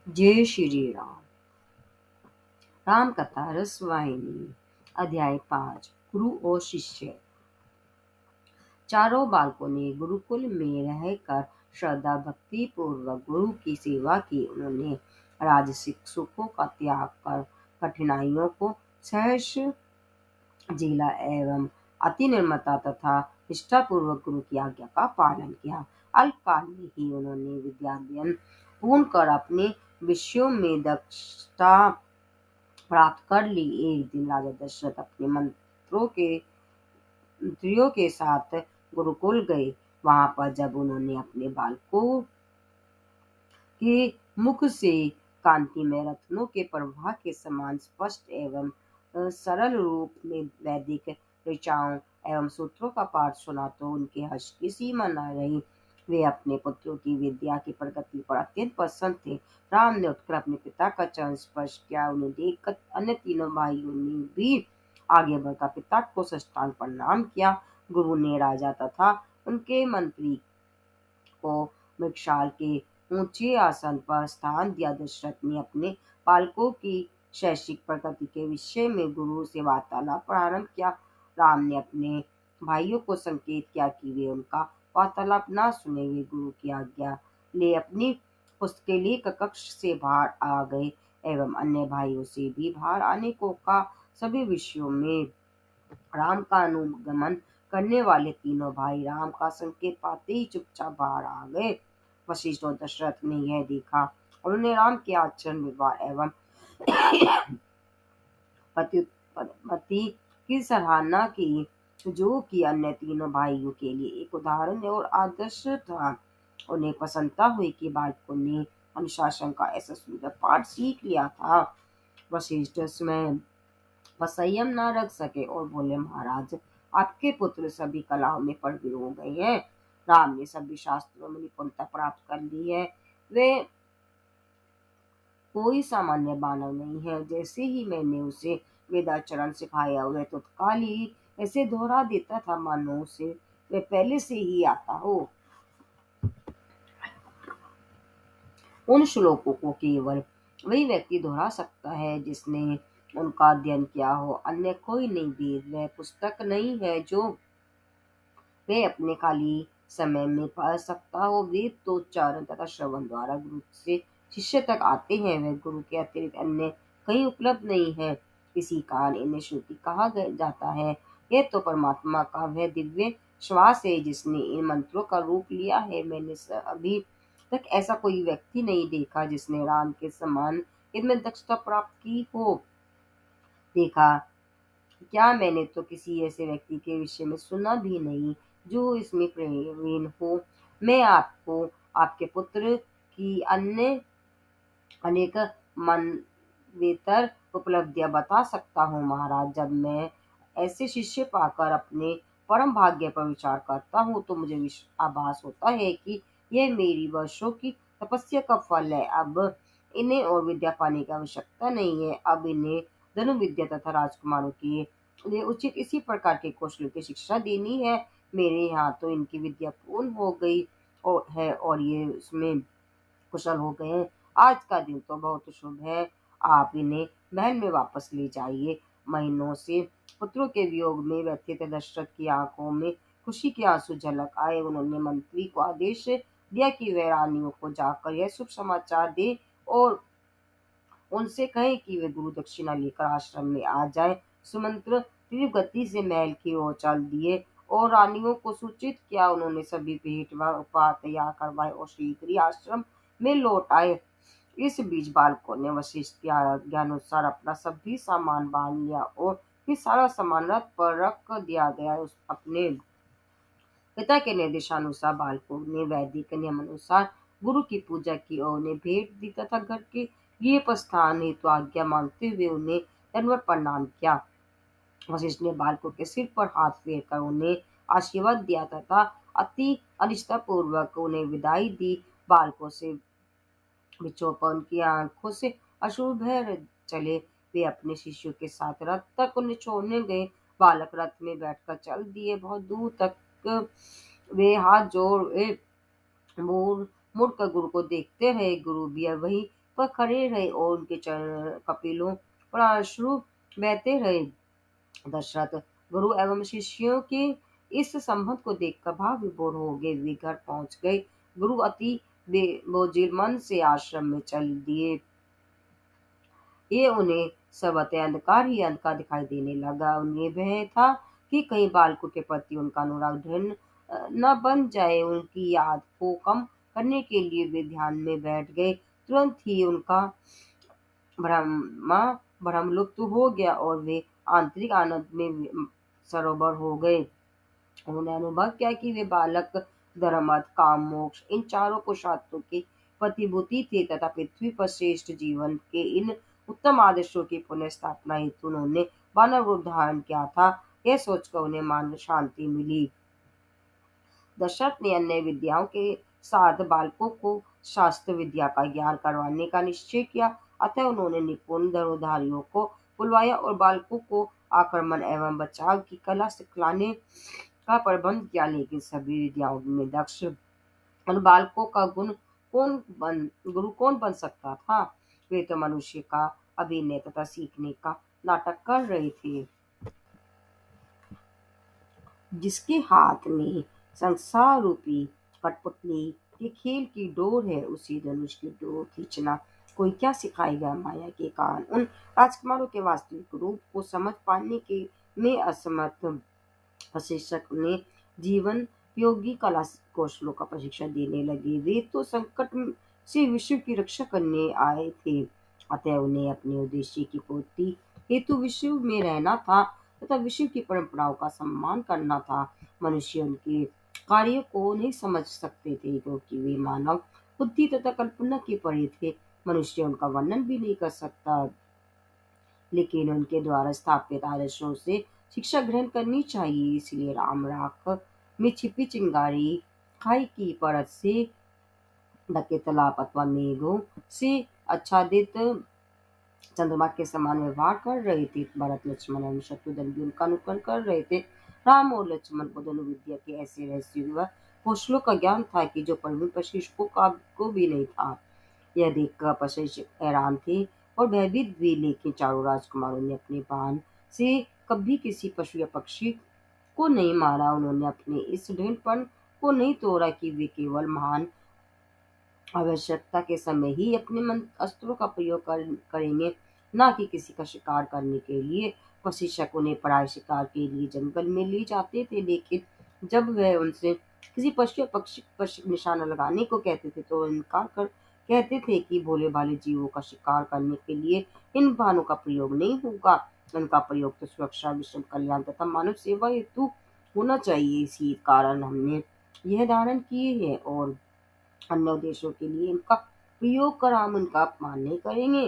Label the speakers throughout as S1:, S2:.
S1: जय श्री राम। राम कथा रसवाहिनी अध्याय 5। गुरु और शिष्य। चारों बालकों ने गुरुकुल में रहकर श्रद्धा भक्ति पूर्वक गुरु की सेवा की। उन्होंने राजसिक सुखों का त्याग कर कठिनाइयों को सहर्ष झेला एवं अति निर्ममता तथा निष्ठापूर्वक गुरु की आज्ञा का पालन किया। अल्पकाल में ही उन्होंने विद्याध्ययन पूर्ण कर अपने विषयों में दक्षता प्राप्त कर ली। एक दिन राजा दशरथ अपने मंत्रियों के साथ गुरुकुल गए। वहां पर जब उन्होंने अपने बालकों के मुख से कांतिमय रत्नों के प्रवाह के समान स्पष्ट एवं सरल रूप में वैदिक ऋचाओं एवं सूत्रों का पाठ सुना तो उनके हर्ष की सीमा न रही। वे अपने पुत्रों की विद्या की प्रगति पर अत्यंत प्रसन्न थे। राम ने उठकर अपने पिता का चरण स्पर्श किया। उन्हें देखकर अन्य तीनों भाइयों ने भी आगे बढ़कर पिता को साष्टांग प्रणाम किया। गुरु ने राजा तथा उनके मंत्री को मृगशाल के ऊंचे आसन पर स्थान दिया। दशरथ ने अपने बालकों की शैक्षिक प्रगति के विषय में गुरु से वार्तालाप प्रारंभ किया। राम ने अपने भाइयों को संकेत किया कि वे उनका वार्तालाप न सुने। वे गुरु की आज्ञा ले अपनी पुस्तकें लेकर कक्ष से बाहर आ गए एवं अन्य भाइयों से भी बाहर आने को कहा। सभी विषयों में राम का अनुगमन करने वाले तीनों भाई राम का संकेत पाते ही चुपचाप बाहर आ गए। वशिष्ठ और दशरथ ने यह देखा। उन्होंने राम के आचरण व्यवहार एवं पति की सराहना की, जो कि अन्य तीनों भाइयों के लिए एक उदाहरण और आदर्श था। उन्हें प्रसन्नता हुई कि बालकों ने अनुशासन का ऐसा सुंदर पाठ सीख लिया था। वशिष्ठ में संयम न रख सके और बोले, महाराज, आपके पुत्र सभी कलाओं में प्रवीण हो गए हैं। राम ने सभी शास्त्रों में निपुणता प्राप्त कर ली है। वे कोई सामान्य बानर नहीं है। जैसे ही मैंने उसे वेदाचरण सिखाया वह तत्काल ही ऐसे दोहरा देता था मानो उसे वे पहले से ही आता हो। उन श्लोकों को केवल वही व्यक्ति दोहरा सकता है जिसने उनका अध्ययन किया हो। अन्य कोई नहीं। वेद वह पुस्तक नहीं है जो वे अपने खाली समय में पढ़ सकता हो। वेद तो उच्चारण तथा श्रवण द्वारा गुरु से शिष्य तक आते हैं। वह गुरु के अतिरिक्त अन्य कहीं उपलब्ध नहीं है। इसी कारण इन्हें श्रुति कहा जाता है। यह तो परमात्मा का वह दिव्य श्वास है जिसने इन मंत्रों का रूप लिया है। मैंने अभी तक ऐसा कोई व्यक्ति नहीं देखा जिसने राम के समान इनमें दक्षता प्राप्त की हो। देखा क्या, मैंने तो किसी ऐसे व्यक्ति के विषय में सुना भी नहीं जो इसमें प्रवीण हो। मैं आपको आपके पुत्र की अन्य अनेक मनवेतर उपलब्धियां बता सकता हूँ। महाराज, जब मैं ऐसे शिष्य पाकर अपने परम भाग्य पर विचार करता हूँ तो मुझे आभास होता है कि यह मेरी वर्षों की तपस्या का फल है। अब इन्हें और विद्या पाने की आवश्यकता नहीं है। अब इन्हें धनुर्विद्या तथा राजकुमारों के लिए उचित इसी प्रकार के कौशल की शिक्षा देनी है। मेरे यहाँ तो इनकी विद्या पूर्ण हो गई और ये उसमें कुशल हो गए हैं। आज का दिन तो बहुत शुभ है। आप इन्हें महल में वापस ले जाइए। महीनों से पुत्रों के वियोग में व्यथित दशरथ की आंखों में खुशी के आंसू झलक आए। उन्होंने मंत्री को आदेश दिया कि वह रानियों को जाकर यह शुभ समाचार दे और उनसे कहे कि वे गुरु दक्षिणा लेकर आश्रम में आ जाए। सुमंत्र तीव्र गति से महल की ओर चल दिए और रानियों को सूचित किया। उन्होंने सभी भेंट व उपहार तैयार करवाए और शीघ्र ही आश्रम में लौट आए। इस बीच बालकों ने वशिष्ठ की आज्ञानुसार अपना सभी सामान बांध लिया और फिर सारा सामान रथ पर रख दिया गया। अपने पिता के निर्देशानुसार बालकों ने वैदिक नियम अनुसार गुरु की पूजा की और उन्हें भेंट दी तथा घर के लिए प्रस्थान हेतु आज्ञा मांगते हुए उन्हें दंडवत प्रणाम किया। वशिष्ठ ने बालकों के सिर पर हाथ फेर कर उन्हें आशीर्वाद दिया तथा अति अनिष्ठापूर्वक उन्हें विदाई दी। बालकों से विक्षोभ उनकी आंखों से अश्रु बह चले। वे अपने शिष्यों के साथ रथ तक उन्हें छोड़ने गए। बालक रथ में बैठकर चल दिए। बहुत दूर तक वे हाथ जोड़ मुड़कर गुरु को देखते रहे। गुरु भी वही पर खड़े रहे और उनके चरण कपिलों पर अश्रु बहते रहे। दशरथ गुरु एवं शिष्यों के इस संबंध को देखकर भाव विभोर हो गए। वे घर पहुंच गए। गुरु अति बोझिल मन से आश्रम में चल दिए। ये उन्हें सब अंधकार ही अंधकार दिखाई देने लगा। उन्हें भय था कि कहीं बालकों के प्रति उनका अनुराग दृढ़ न बन जाए। उनकी याद को कम करने के लिए वे ध्यान में बैठ गए। तुरंत ही उनका ब्रह्मा भ्रम लुप्त हो गया और वे आंतरिक आनंद में सरोवर हो गए। उन्होंने अनुभव किया कि वे बालक धर्म अर्थ काम मोक्ष इन चारों पुरुषार्थों के प्रतिभूति थे तथा पृथ्वी पर श्रेष्ठ जीवन के इन उत्तम आदर्शों की पुनः स्थापना हेतु उन्होंने मानव रूप धारण किया था। यह सोचकर उन्हें मान शांति मिली। दशरथ ने अन्य विद्याओं के साथ बालकों को शास्त्र विद्या का ज्ञान करवाने का निश्चय किया। अतः उन्होंने निपुण धनुर्धारियों को बुलवाया और बालकों को आक्रमण एवं बचाव की कला सिखलाने का प्रबंध किया। लेकिन सभी विद्याओं में दक्ष उन बालकों का गुरु कौन बन सकता था। वे तो मनुष्य का अभिनय तथा सीखने का नाटक कर रहे थे। जिसके हाथ में संसार रूपी कठपुतली के खेल की डोर है, उसी धनुष की डोर खींचना कोई क्या सिखाएगा। माया के कारण उन राजकुमारों के वास्तविक रूप को समझ पाने के में असमर्थ प्रशिक्षक ने जीवन उपयोगी कला कौशलों का प्रशिक्षण देने लगे। वे तो संकट से विश्व की रक्षा करने आए थे। अतः उन्हें अपने उद्देश्य की पूर्ति हेतु विश्व में रहना था तथा विश्व की परंपराओं का सम्मान करना था। मनुष्य उनके कार्यों को नहीं समझ सकते थे क्योंकि वे मानव बुद्धि तथा कल्पना के परे थे। मनुष्य उनका वर्णन भी नहीं कर सकता। लेकिन उनके द्वारा स्थापित आदर्शों से शिक्षा ग्रहण करनी चाहिए। इसलिए राम राख में छिपी चिंगारी खाई की परत से ढके तालाब अथवा मेघों से आच्छादित चंद्रमा के समान व्यवहार कर रहे थे। भरत लक्ष्मण एवं शत्रुघ्न भी उनका अनुकरण कर रहे थे। राम और लक्ष्मण को धनुर्विद्या के ऐसे रहस्य व कौशलों का ज्ञान था कि जो प्रवीण प्रशिक्षकों को भी नहीं था। यह देखकर प्रशिक्षक हैरान थे और भयभीत भी। लेकिन चारों राजकुमारों ने अपने बाण से कभी किसी पशु या पक्षी को नहीं मारा। उन्होंने अपने इस दृढ़पन को नहीं तोड़ा कि वे केवल महान आवश्यकता के समय ही अपने अस्त्रों का प्रयोग करेंगे, न कि किसी का शिकार करने के लिए। प्रशिक्षक उन्हें पराये शिकार के लिए जंगल में ले जाते थे। लेकिन जब वह उनसे किसी पशु या पक्षी पर निशाना लगाने को कहते थे तो इनकार कर कहते थे कि भोले भाले जीवों का शिकार करने के लिए इन बाणों का प्रयोग नहीं होगा। इनका प्रयोग तो सुरक्षा विश्व कल्याण तथा मानव सेवा हेतु होना चाहिए। इसी कारण हमने यह धारण किए हैं और अन्य उद्देश्यों के लिए इनका प्रयोग कर हम इनका अपमान नहीं करेंगे।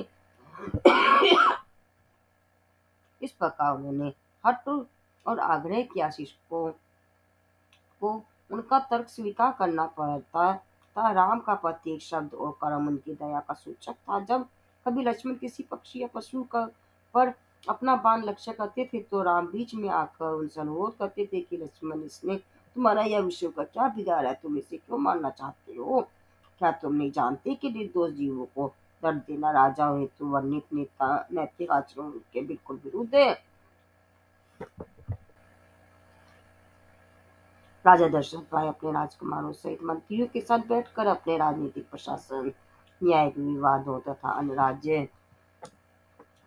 S1: इस प्रकार उन्होंने हठ और आग्रह किया। शिक्षकों को उनका तर्क स्वीकार करना पड़ता था। राम का प्रत्येक शब्द और कर्म उनकी दया का सूचक था। जब कभी लक्ष्मण किसी पक्षी या पशु का पर अपना बाण लक्ष्य करते थे तो राम बीच में आकर उनसे अनुरोध करते थे कि लक्ष्मण, इसने तुम्हारा यह विषय का क्या बिगाड़ा है? तुम इसे क्यों मारना चाहते हो? क्या तुम नहीं जानते कि निर्दोष जीवों को दंड देना राजा हेतु वर्णित नैतिक आचरण के बिल्कुल विरुद्ध है। राजा दशरथ राय अपने राजकुमारों सहित मंत्रियों के साथ बैठकर अपने राजनीतिक प्रशासन, न्यायिक विवादों तथा अन्य राज्य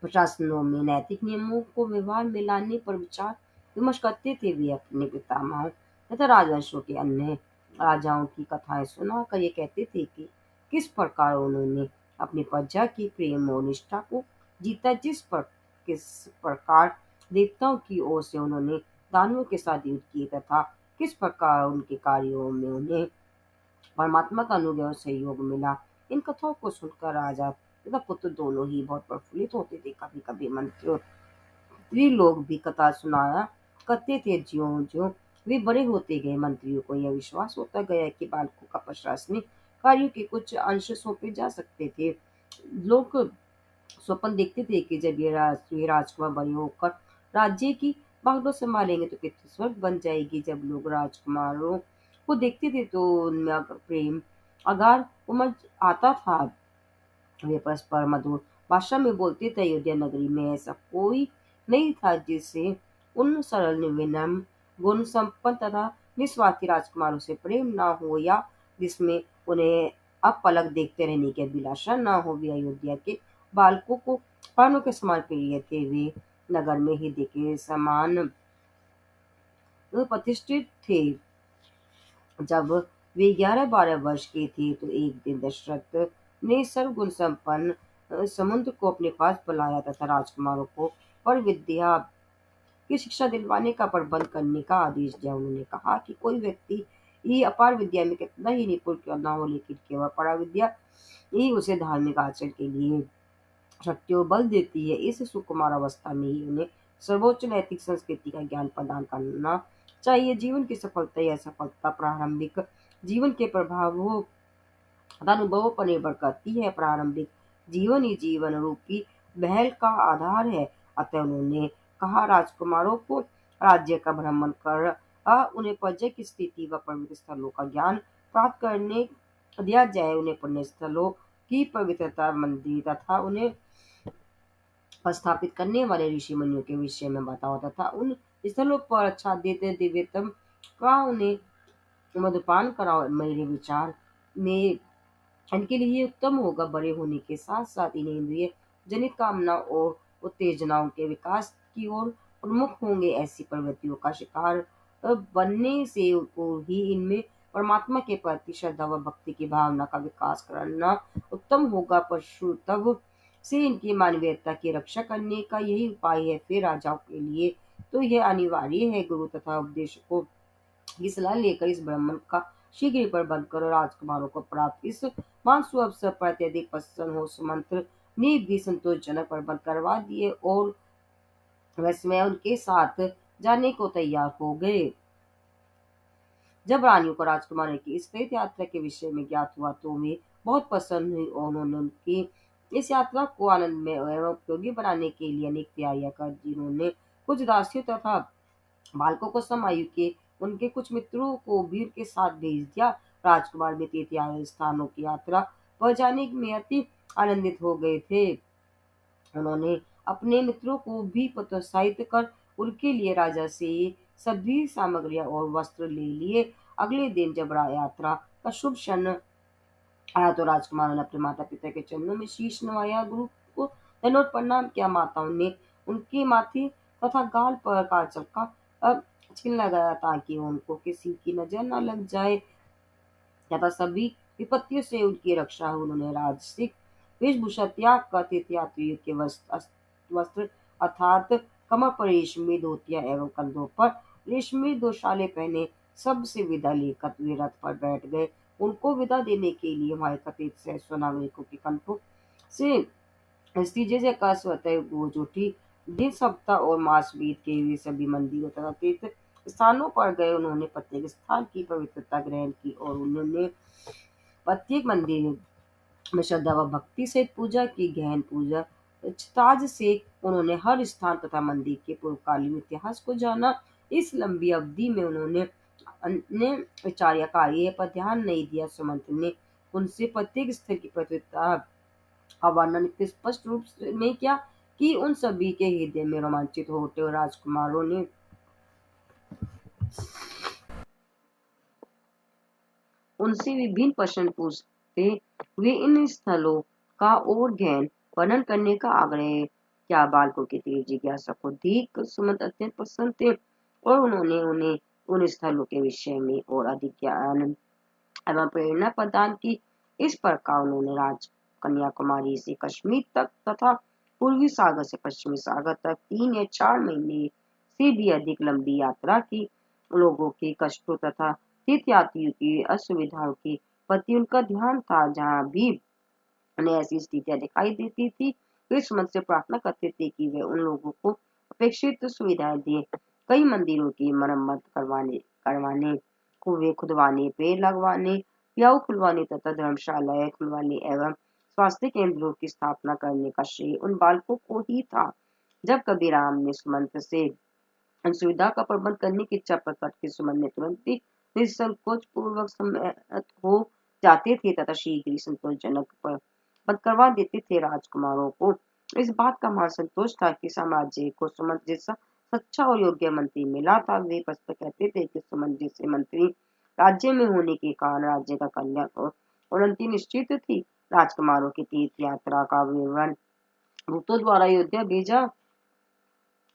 S1: प्रशासनों में नैतिक नियमों को व्यवहार में लाने पर विचार विमर्श करते थे। वे अपने पितामहों तथा राजवंशों के अन्य राजाओं की कथाएं सुनाकर ये कहते थे कि किस प्रकार उन्होंने अपनी प्रजा की प्रेम और निष्ठा को जीता, किस प्रकार देवताओं की ओर से उन्होंने दानवों के साथ युद्ध किए तथा किस प्रकार उनके कार्यों में उन्हें परमात्मा का अनुग्रह और सहयोग मिला। इन कथाओं को सुनकर राजा तथा पुत्र दोनों ही बहुत प्रफुल्लित होते थे। कभी कभी मंत्री लोग भी कथा सुनाया करते थे। ज्यों ज्यों वे बड़े होते गए, मंत्रियों को यह विश्वास होता गया कि बालकों का प्रशासनिक कार्यों के कुछ अंश सौंपे जा सकते थे। लोग स्वप्न देखते थे कि जब ये राजकुमार बड़े होकर राज्य की बागडोर संभालेंगे तो पृथ्वी स्वर्ग बन जाएगी। जब लोग राजकुमारों को देखते थे तो उनमें प्रेम अगार उमड़ आता था। वे परस्पर मधुर भाषा में बोलते थे। अयोध्या नगरी में ऐसा कोई नहीं था जिसे उन सरल विनम्र गुण संपन्न तथा निस्वार्थी राजकुमारों से प्रेम न हो, या जिसमें उन्हें अब पलक देखते रहने की अभिलाषा न हो। वे अयोध्या के बालकों को प्राणों के समान प्रिय थे। वे नगर में हृदय के समान प्रतिष्ठित थे। जब वे 11-12 वर्ष के थे तो एक दिन दशरथ ने सर्वगुण संपन्न समुद्र को अपने पास बुलाया तथा राजकुमारों को पर विद्या की शिक्षा दिलवाने का प्रबंध करने का आदेश दिया। उन्होंने कहा कि कोई व्यक्ति ये अपार विद्या में कितना ही निपुण क्यों न हो, लेकिन केवल परा विद्या ही उसे धार्मिक आचरण के लिए शक्ति और बल देती है। इस सुकुमार अवस्था में ही उन्हें सर्वोच्च नैतिक संस्कृति का ज्ञान प्रदान करना चाहिए। जीवन की सफलता या असफलता प्रारंभिक जीवन के प्रभावों तथा अनुभवों पर निर्भर करती है। प्रारंभिक जीवन ही जीवन रूपी महल का आधार है। अतः उन्होंने कहा, राजकुमारों को राज्य का भ्रमण कर उन्हें प्रजा की स्थिति व पवित्र स्थलों का ज्ञान प्राप्त करने दिया जाए। उन्हें पुण्य स्थलों की पवित्रता, मंदिर तथा उन्हें स्थापित करने वाले ऋषि मुनियों के विषय में बताओ तथा उन स्थलों पर आच्छादित दिव्यतम का उन्हें मधुपान कराओ। मेरे विचार में इनके लिए उत्तम होगा। बड़े होने के साथ साथ इन्हें इंद्रिय जनित कामना और उत्तेजनाओं के विकास की ओर उन्मुख होंगे। ऐसी प्रवृत्तियों का शिकार बनने से उनको ही इनमें परमात्मा के प्रति श्रद्धा व भक्ति की भावना का विकास करना उत्तम होगा। पशु तब से इनकी मानवीयता की रक्षा करने का यही उपाय है। फिर राजाओं के लिए तो यह अनिवार्य है। गुरु तथा उपदेशकों की सलाह लेकर इस भ्रमण का शीघ्र ही प्रबंध करो। राजकुमारों को प्राप्त इस मानसु अवसर पर अत्यधिक प्रसन्न हो सुमंत्र ने भी संतोषजनक प्रबंध करवा दिए और वैसे उनके साथ जाने को तैयार हो गए। जब रानियों को राजकुमार की इस तीर्थ यात्रा के विषय में ज्ञात हुआ तो वे बहुत प्रसन्न हुई और उन्होंने उनकी इस यात्रा को आनंदमय एवं उपयोगी बनाने के लिए अनेक तैयारियां कर दी। उन्होंने कुछ दासियों तथा बालकों को समायु के उनके कुछ मित्रों को भी उनके साथ भेज दिया। राजकुमार भी तीर्थ स्थानों की यात्रा पर जाने में अति आनंदित हो गए थे। उन्होंने अपने मित्रों को भी प्रोत्साहित कर उनके लिए राजा से सभी सामग्रियां और वस्त्र ले लिए। अगले दिन जब यात्रा का शुभ क्षण आया तो राजकुमारों ने अपने माता पिता के चरणों में शीश नवाया, गुरु को दंडवत प्रणाम किया। माताओं ने उनके माथे तथा गाल पर काजल का चिन्ह लगाया ताकि उनको किसी की नजर न लग जाए तथा सभी विपत्तियों से उनकी रक्षा हो। उन्होंने राजसिक वेशभूषा त्याग कर तीर्थयात्रियों के वस्त्र अर्थात कमर पर रेशमी धोतियां एवं कंधों पर रेशमी दोशाले पहने सबसे विदा लेकर वे रथ पर बैठ गए। उनको विदा देने के लिए वहां एकत्रित सहस्त्र नागरिकों के कंठों से नतीजे से का स्वतः गूंज उठी। दिन सप्ताह और मास बीत के वे सभी मंदिरों तथा तीर्थ स्थानों पर गए। उन्होंने प्रत्येक स्थान की पवित्रता ग्रहण की और उन्होंने प्रत्येक मंदिर में श्रद्धा व भक्ति से पूजा की। गहन पूजा ताज से उन्होंने हर स्थान तथा मंदिर के पूर्वकालीन इतिहास को जाना। इस लंबी अवधि में उन्होंने अन्य विचार या कार्य पर ध्यान नहीं दिया। सुमंत ने उनसे प्रत्येक स्थल की पवित्रता का वर्णन इतने स्पष्ट रूप में किया कि उन सभी के हृदय में रोमांचित होते और राजकुमारों ने उनसे विभिन्न प्रश्न पूछते हुए इन स्थलों का और गहन वर्णन करने का आग्रह क्या। बालकों की तेज जिज्ञासा को देख सुमंत अत्यंत प्रसन्न थे और उन्होंने उन्हें उन स्थलों के विषय में और अधिक ज्ञान एवं प्रेरणा प्रदान की। इस प्रकार उन्होंने कन्याकुमारी से कश्मीर तक तथा पूर्वी सागर से पश्चिमी सागर तक 3 या 4 महीने से भी अधिक लंबी यात्रा की। लोगों के कष्टों तथा तीर्थयात्रियों की असुविधाओं के प्रति उनका ध्यान था। जहाँ भी उन्हें ऐसी स्थितियां दिखाई देती थी वे सुमंत से प्रार्थना करते थे कि वे उन लोगों को अपेक्षित सुविधाएं दें। कई मंदिरों की मरम्मत करवाने कुएं खुदवाने, पेड़ लगवाने, प्याऊ खुलवाने तथा धर्मशालाएं खुलवाने एवं स्वास्थ्य केंद्रों की स्थापना करने का श्रेय उन बालकों को ही था। जब कभी राम ने सुमंत से सुविधा का प्रबंध करने की इच्छा प्रकट की, सुमन ने तुरंत ही निसंकोच पूर्वक सम्मत हो जाते थे तथा शीघ्र ही संतोषजनक बंद करवा देते थे। राजकुमारों को इस बात का महान संतोष था कि साम्राज्य को सुमंत जैसा सच्चा और योग्य मंत्री मिला था। वे स्पष्ट कहते थे कि सुमंत जैसे मंत्री राज्य में होने के कारण राज्य का कल्याण और उन्नति निश्चित थी। राजकुमारों की तीर्थ यात्रा का विवरण दूतों द्वारा अयोध्या भेजा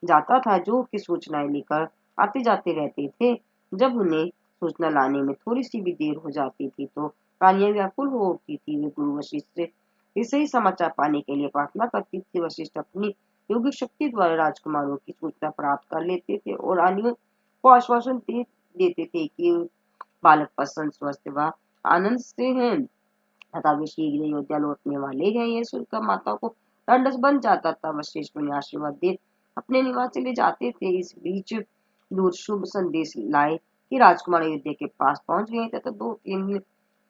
S1: जाता था, जो कि सूचनाएं लेकर आते जाते रहते थे। जब उन्हें सूचना लाने में थोड़ी सी भी देर हो जाती थी तो रानियां व्याकुल हो उठती थी। वे गुरु वशिष्ठ से इससे ही समाचार पाने के लिए प्रार्थना करती थी। वशिष्ठ अपनी योगिक शक्ति द्वारा राजकुमारों की सूचना प्राप्त कर लेते थे और रानियों को आश्वासन देते थे कि बालक प्रसन्न स्वस्थ व आनंद से हैं तथा वे शीघ्र अयोध्या लौटने वाले हैं। यह सुनकर माता को ढांढस बन जाता था। वशिष्ठ उन्हें आशीर्वाद दे अपने निवास चले जाते थे। इस बीच दूत शुभ संदेश लाए कि राजकुमार अयोध्या के पास पहुंच गए तथा 2-3 दिन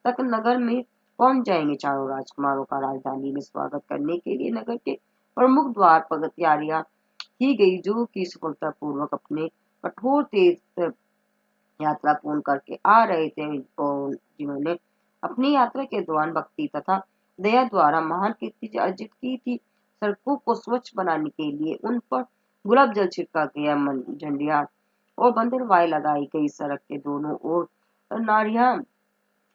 S1: तक नगर में पहुंच जाएंगे। चारों राजकुमारों का राजधानी में स्वागत करने के लिए नगर के प्रमुख द्वार पर तैयारियां की गई, जो कि सफलतापूर्वक अपने कठोर तीर्थ यात्रा पूर्ण करके आ रहे थे और जिन्होंने अपनी यात्रा के दौरान भक्ति तथा दया द्वारा महान कीर्ति अर्जित की थी। सड़कों को स्वच्छ बनाने के लिए उन पर गुलाब जल छिड़का गया, झंडियां और बंदरवाएं लगाई गई। सड़क के दोनों ओर नारियां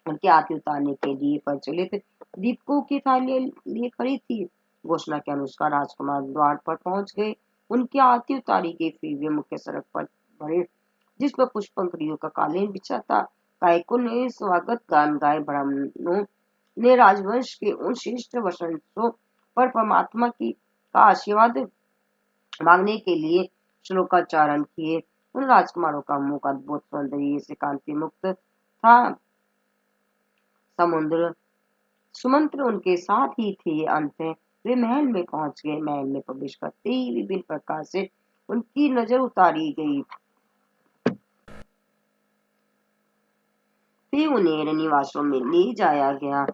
S1: उनके आरती उतारने के लिए प्रज्वलित दीपकों की थालियां लिए खड़ी थी। घोषणा के अनुसार राजकुमार द्वार पर पहुंच गए, उनकी आरती उतारी गई। फिर वे मुख्य सड़क पर बढ़े जिस पर पुष्पंखड़ियों का कालीन बिछा था। गायकों ने स्वागत गान गाए। ब्राह्मणों ने राजवंश के उन श्रेष्ठ वंशजों पर परमात्मा की का आशीर्वाद मांगने के लिए श्लोकाचारण किए। उन राजकुमारों का मुख अद्भुत सौंदर्य से कांति मुक्त था। समुद्र सुमंत्र उनके साथ ही थे। अंत वे महल में पहुंच गए। महल में प्रवेश करते ही विभिन्न प्रकार से उनकी नजर उतारी गई। फिर उन्हें निवासों में ले जाया गया।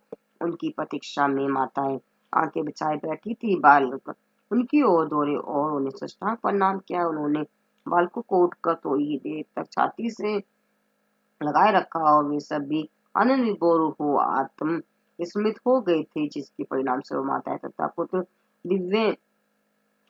S1: उनकी प्रतीक्षा में माताएं आंखें बिछाए बैठी थी। बालक उनकी ओर दौड़े और उन्हें साष्टांग प्रणाम किया। उन्होंने बालकों को उठकर थोड़ी देर तक छाती से लगाए रखा और वे सभी आनंद विभोर हो आत्म विस्मित हो गए थे, जिसके परिणाम स्वरूप माताएं तथा पुत्र दिव्य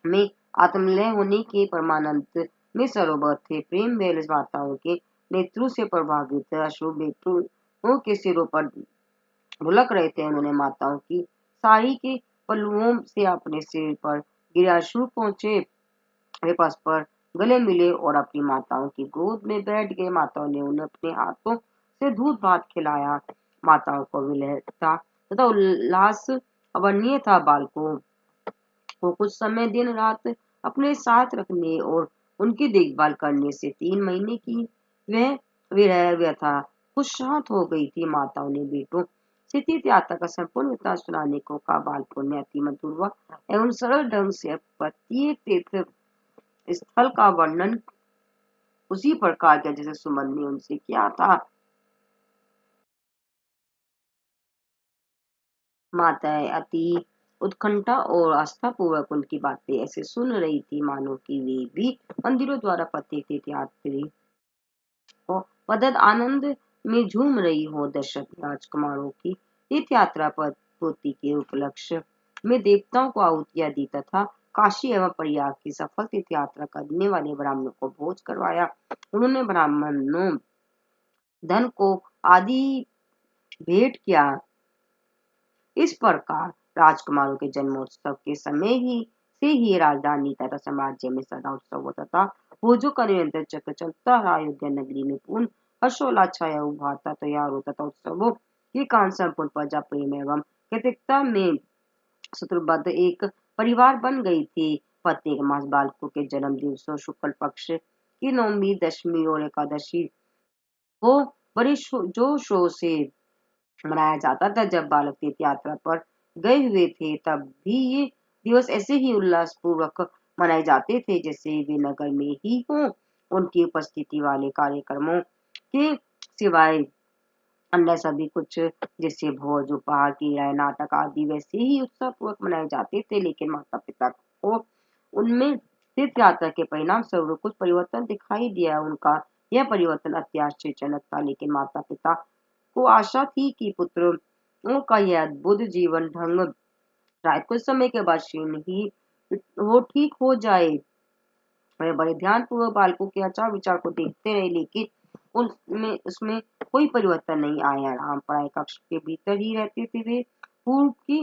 S1: में आत्मलय होने के परमानंद में सरोवर थे। प्रेम वेल माताओं के नेत्रों से प्रभावित अश्रु बेटों के सिरों पर ढुलक रहे थे। उन्होंने माताओं की साड़ी के पल्लुओं से अपने सिर पर गिरे अश्रु पहुंचे। वे परस्पर गले मिले और अपनी माताओं की गोद में बैठ गए। माताओं ने उन्हें अपने हाथों से दूध भात खिलाया। माताओं को विलहता तथा उल्लास अवर्णनीय था। बालकों को कुछ समय दिन रात अपने साथ रखने और उनकी देखभाल करने से 3 महीने की वह विरह व्यथा कुछ शांत हो गई थी। माताओं ने बेटों से तीर्थ यात्रा का संपूर्ण वृत्तांत सुनाने को कहा। बालकों ने अति मधुर एवं सरल ढंग से प्रत्येक तीर्थ स्थल का वर्णन उसी प्रकार किया जैसे सुमन ने उनसे किया था। माताएं अति उत्कंठा और आस्था पूर्वक उनकी बातें ऐसे सुन रही थी मानो कि वे भी मंदिरों द्वारा प्रत्येक तीर्थ यात्री हो मदद आनंद में झूम रही हो। दशरथ राजकुमारों की तीर्थ यात्रा पर पूर्ति के उपलक्ष्य में देवताओं को आहुतियां दी तथा काशी एवं प्रयाग की सफल तीर्थ यात्रा करने वाले ब्राह्मणों को भोज करवाया। उन्होंने ब्राह्मणों धन को आदि भेंट किया। इस प्रकार राजकुमारों के जन्मोत्सव के समय से ही राजधानी तथा साम्राज्य में सदा उत्सव होता था। भोजों का निरंतर चक्र चलता रहा। अयोध्या नगरी में पूर्ण हर्षोल्लास छाया हुआ था। तैयार होता था उत्सवों के कारण संपूर्ण प्रजा प्रेम एवं कृतज्ञता में सूत्रबद्ध एक परिवार बन गई थी। प्रत्येक मास बालकों के जन्म दिवसों, शुक्ल पक्ष की नवमी, दशमी और एकादशी को बड़े जोशों से मनाया जाता था। जब बालक तीर्थ यात्रा पर गए हुए थे तब भी ये दिवस ऐसे ही उल्लास पूर्वक मनाए जाते थे जैसे वे नगर में ही हों। उनकी उपस्थिति वाले कार्यक्रमों के सिवाय अन्य सभी कुछ जैसे भोज, उपहार, क्रीड़ाएं, नाटक आदि वैसे ही उत्साह पूर्वक मनाए जाते थे। लेकिन माता पिता को उनमें तीर्थ यात्रा के परिणाम स्वरूप कुछ परिवर्तन दिखाई दिया। उनका यह परिवर्तन अति आश्चर्यजनक था, लेकिन माता पिता को आशा थी कि पुत्रों का यह अद्भुत जीवन ढंग शायद कुछ समय के बाद शीघ्र ही वो ठीक हो जाए। वे बड़े ध्यानपूर्वक बालकों के आचार विचार को देखते रहे, लेकिन उनमें उसमें कोई परिवर्तन नहीं आया। राम पढ़ाई कक्ष के भीतर ही रहते थे। वे पूर्व की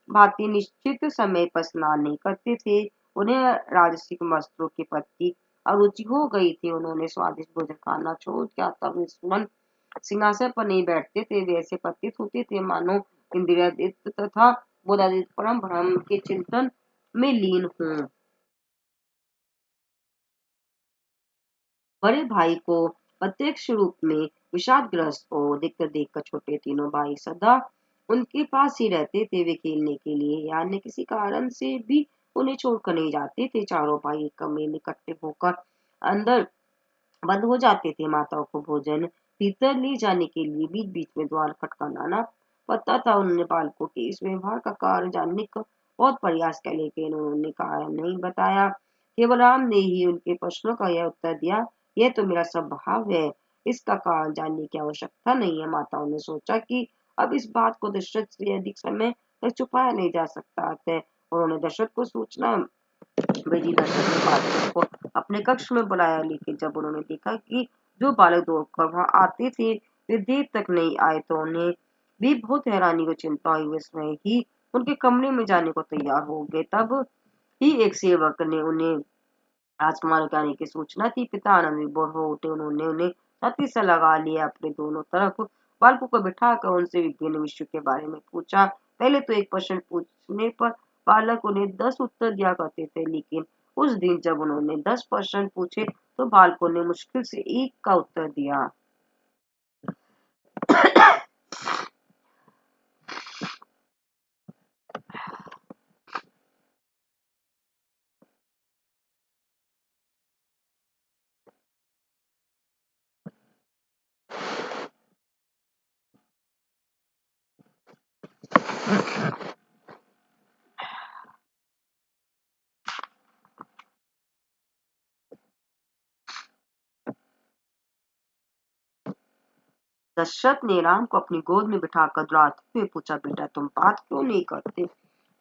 S1: भांति निश्चित समय पर स्नान नहीं करते थे। उन्हें राजसिक वस्त्रों के प्रति अरुचि हो गई थी। उन्होंने स्वादिष्ट भोजन खाना छोड़ दिया। तब वे सुमन सिंहासन पर नहीं बैठते थे। वे ऐसे प्रतीत होते थे मानो इंद्रियादित्य तथा बोधादित्य परम ब्रह्म के चिंतन में लीन हों। बड़े भाई को प्रत्यक्ष रूप में विषादग्रस्त को देखकर देखकर छोटे तीनों भाई सदा उनके पास ही रहते थे। वे खेलने के लिए या अन्य किसी कारण से भी उन्हें छोड़कर नहीं जाते थे। चारों भाई एक कमरे में इकट्ठे होकर अंदर बंद हो जाते थे। माताओं को भोजन भीतर ले जाने के लिए बीच बीच में द्वार खटखटाना पड़ता था। उन्होंने बालकों के इस व्यवहार का कारण जानने का बहुत प्रयास किया, लेकिन उन्होंने कारण नहीं बताया। केवल राम ने ही उनके प्रश्नों का यह उत्तर दिया, यह तो मेरा स्वभाव है, इसका कारण जानने की आवश्यकता नहीं है। माताओं ने सोचा कि अब इस बात को दशरथ से अधिक समय तक छुपाया नहीं जा सकता। अतः उन्होंने दशरथ को सूचना भेजी। दशरथ ने बालकों को अपने कक्ष में बुलाया, लेकिन जब उन्होंने देखा कि जो बालक दौड़कर वहां आते थे वे देर तक नहीं आए तो उन्हें भी बहुत हैरानी और चिंता हुई। वे स्वयं ही उनके कमरे में जाने को तैयार हो गए। तब ही एक सेवक ने उन्हें राजकुमार के आने की सूचना थी। पिता आनंद विभोर हो उठे। उन्होंने उन्हें छाती से लगा लिया। अपने दोनों तरफ बालकों को बिठाकर उनसे विभिन्न विषयों के बारे में पूछा। पहले तो एक प्रश्न पूछने पर बालक उन्हें 10 उत्तर दिया करते थे, लेकिन उस दिन जब उन्होंने 10 प्रश्न पूछे तो बालकों ने मुश्किल से एक का उत्तर दिया। दशरथ ने राम को अपनी गोद में बिठाकर दुलारते हुए पूछा, बेटा तुम बात क्यों नहीं करते?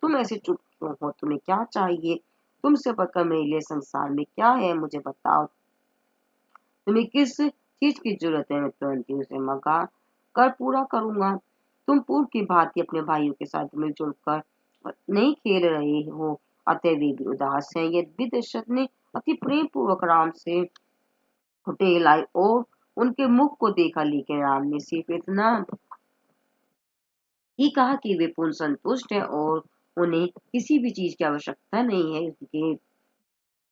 S1: तुम ऐसे चुप क्यों हो? तुम्हें क्या चाहिए? तुमसे बढ़कर मेरे लिए संसार में क्या है? मुझे बताओ, तुम्हें किस चीज की जरूरत है? मैं तुरंत ही उसे मंगा कर पूरा करूंगा। तुम पूर्व की भांति अपने भाइयों के साथ मिलजुल कर नहीं खेल रहे हो, अतः वे भी उदास हैं। यद्यपि दशरथ ने अति प्रेम पूर्वक राम से उठे लाई और उनके मुख को देखा, लेकिन राम ने सिर्फ इतना ही कहा कि वे पूर्ण संतुष्ट है और उन्हें किसी भी चीज की आवश्यकता नहीं है। उनके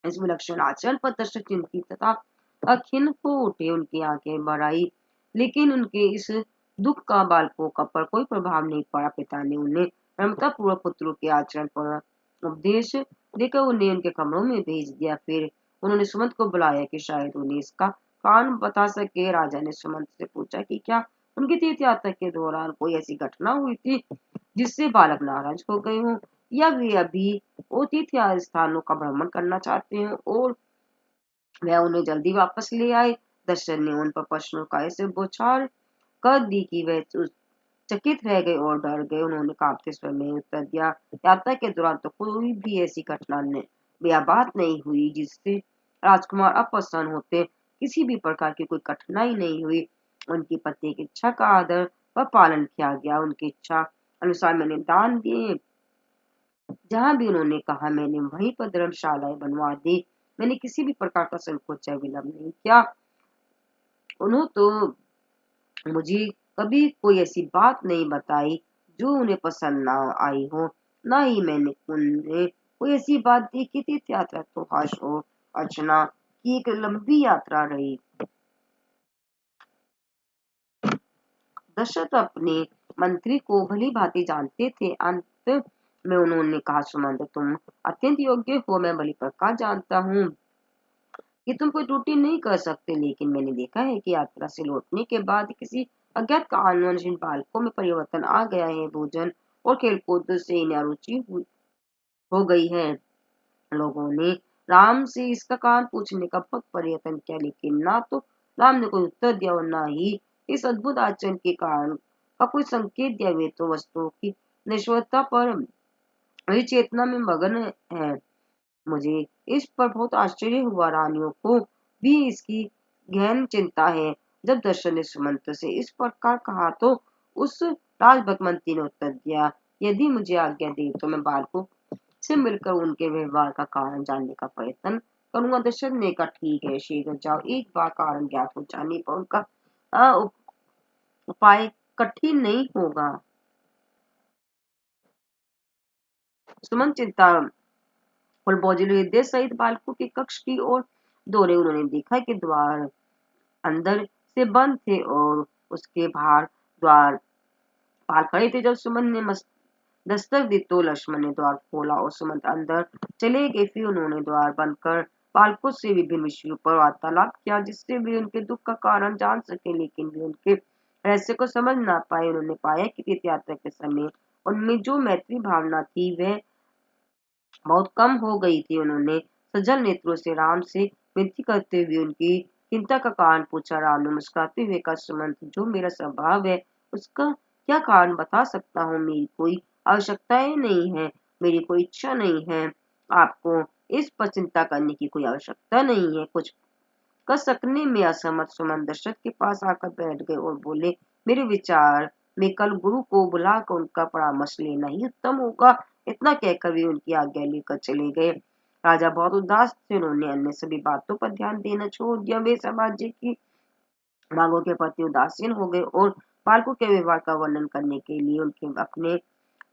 S1: इस विलक्षण आचरण पर दशरथ चिंतित तथा खिन्न हो उठे। उनकी आंखें भर आई, लेकिन उनके इस दुख का बालकों का पर कोई प्रभाव नहीं पड़ा। पिता ने उन्हें नम्रता पूर्वक पुत्रों के आचरण पर उपदेश देकर उन्हें उनके कमरों में भेज दिया। फिर उन्होंने सुमंत को बुलाया कि शायद उन्हें इसका कारण बता सके। राजा ने सुमंत से पूछा कि क्या उनकी तीर्थ यात्रा के दौरान कोई ऐसी घटना हुई थी जिससे बालक नाराज हो गए हों, या वे अभी वो तीर्थ स्थानों का भ्रमण करना चाहते हैं और वह उन्हें जल्दी वापस ले आए। दशरथ ने उन पर प्रश्नों का ऐसे बौछार कर दी कि वह चकित रह गए और डर गए। उन्होंने कांपते स्वर में उत्तर दिया, यात्रा के दौरान तो कोई भी ऐसी घटना या बात नहीं हुई जिससे राजकुमार अप्रसन्न होते। किसी भी प्रकार की कोई कठिनाई नहीं हुई। उनकी पत्नी की इच्छा का आदर व पालन किया गया। उनकी इच्छा अनुसार मैंने दान दिए। जहां भी उन्होंने कहा मैंने वहीं पर धर्मशालाएं बनवा दी। मैंने किसी भी प्रकार का संकोच या विलंब नहीं किया। उन्होंने तो मुझे कभी कोई ऐसी बात नहीं बताई जो उन्हें पसंद ना आई हो। ना ही मैंने उन्हें कोई ऐसी बात देखी थी। यात्रा तो हर्ष और अर्चना की एक लंबी यात्रा रही। दशरथ अपने मंत्री को भली भांति जानते थे। अंत में उन्होंने कहा, सुमंत तुम अत्यंत योग्य हो। मैं भली प्रकार जानता हूँ कि तुम कोई त्रुटि नहीं कर सकते, लेकिन मैंने देखा है कि यात्रा से लौटने के बाद किसी अज्ञात कारणवश इन बालकों में परिवर्तन आ गया है। भोजन और खेलकूद से इन्हें अरुचि हो गई है। लोगों ने राम से इसका कारण पूछने का बहुत प्रयत्न किया, लेकिन ना तो राम ने कोई उत्तर दिया और ना ही इस अद्भुत आचरण के कारण का कोई संकेत दिया। वे तो वस्तुओं की नश्वरता पर मेरी चेतना में मगन है। मुझे इस पर बहुत आश्चर्य हुआ। रानियों को भी इसकी गहन चिंता है। जब दर्शन ने सुमंत से इस प्रकार कहा तो उस राजभगवंती ने उत्तर दिया, यदि मुझे आज्ञा दे तो मैं बालकों से मिलकर उनके व्यवहार का कारण जानने का प्रयत्न करूंगा। दशरथ ने कहा, ठीक है, शीघ्र जाओ। एक बार कारण ज्ञात हो जाने पर उनका उपाय कठिन नहीं होगा। सुमंत चिंता फुलबोजली सहित बालकों के कक्ष की ओर दौड़े। उन्होंने देखा कि द्वार अंदर से बंद थे और उसके बाहर द्वार पाल खड़े थे। जब सुमन ने दस्तक दी तो लक्ष्मण ने द्वार खोला और सुमंत अंदर चले गए। फिर उन्होंने द्वार बंद कर बालकों से विभिन्न विषयों पर वार्तालाप किया, जिससे वे उनके दुख का कारण जान सके, लेकिन वे उनके रहस्य को समझ ना पाए। उन्होंने पाया कि तीर्थ यात्रा के समय उनमें जो मैत्री भावना थी वह बहुत कम हो गई थी। उन्होंने सजल नेत्रों से राम से विनती करते हुए उनकी चिंता का कारण पूछा। राम ने मुस्कुराते हुए कहा, सुमंत, जो मेरा स्वभाव है उसका क्या कारण बता सकता हूँ। मेरी कोई आवश्यकताएं नहीं है, मेरी कोई इच्छा नहीं है। आपको इस पर चिंता करने की कोई आवश्यकता नहीं है। कुछ कर सकने में असमर्थ सुमंत दशरथ के पास आकर बैठ गए और बोले, मेरे विचार में कल गुरु को बुलाकर उनका परामर्श लेना ही उत्तम होगा। इतना कहकर वे उनकी आज्ञा लेकर चले गए। राजा बहुत उदास थे। उन्होंने अन्य सभी बातों पर ध्यान देना छोड़ दिया। वे समाज की मांगों के प्रति उदासीन हो गए और बालकों के व्यवहार का वर्णन करने के लिए उनके अपने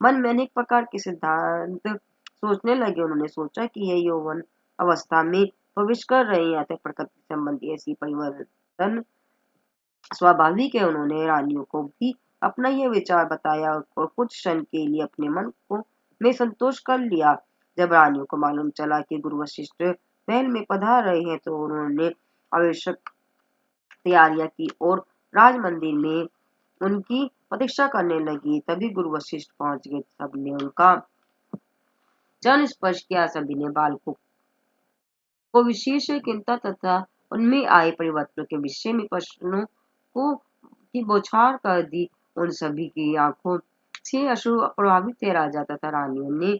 S1: मन में अनेक प्रकार के सिद्धांत सोचने लगे। उन्होंने सोचा कि यह यौवन अवस्था में प्रवेश कर रहे हैं, अतः प्रकृति संबंधी ऐसी परिवर्तन स्वाभाविक है। उन्होंने रानियों को भी अपना यह विचार बताया और कुछ क्षण के लिए अपने मन को में संतोष कर लिया। जब रानियों को मालूम चला कि गुरु वशिष्ठ महल में पधार रहे हैं तो उन्होंने आवश्यक तैयारियां की और राज मंदिर में उनकी प्रतीक्षा करने लगी। तभी गुरु वशिष्ठ पहुंच गए। सबने उनका चरण स्पर्श किया। सभी ने बालकों को विशेष चिंता तथा उनमें आए परिवर्तनों के विषय में प्रश्नों को की बौछार कर दी। उन सभी की आंखों से अश्रु प्रभावित थे। राजा तथा रानियों ने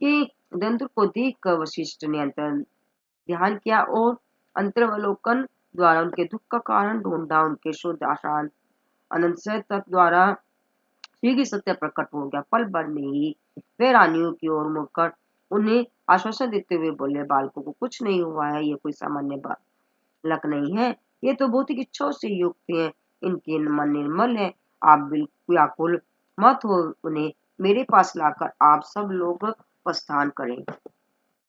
S1: के दंत्र को देखकर वशिष्ठ ने अंतर ध्यान किया और अंतर्वलोकन द्वारा उनके दुख का कारण ढूंढा। उनके शुद्ध आशांत अनंत तत्व द्वारा शीघ्र सत्य प्रकट हो गया। पल भर में ही वे रानियों की ओर मुड़कर उन्हें आश्वासन देते हुए बोले, बालकों को कुछ नहीं हुआ है, ये कोई सामान्य बालक नहीं है, ये तो भौतिक इच्छाओं से युक्त है। इनके मन निर्मल है। आप बिल्कुल व्याकुल मत हो, उन्हें मेरे पास लाकर आप सब लोग प्रस्थान करें।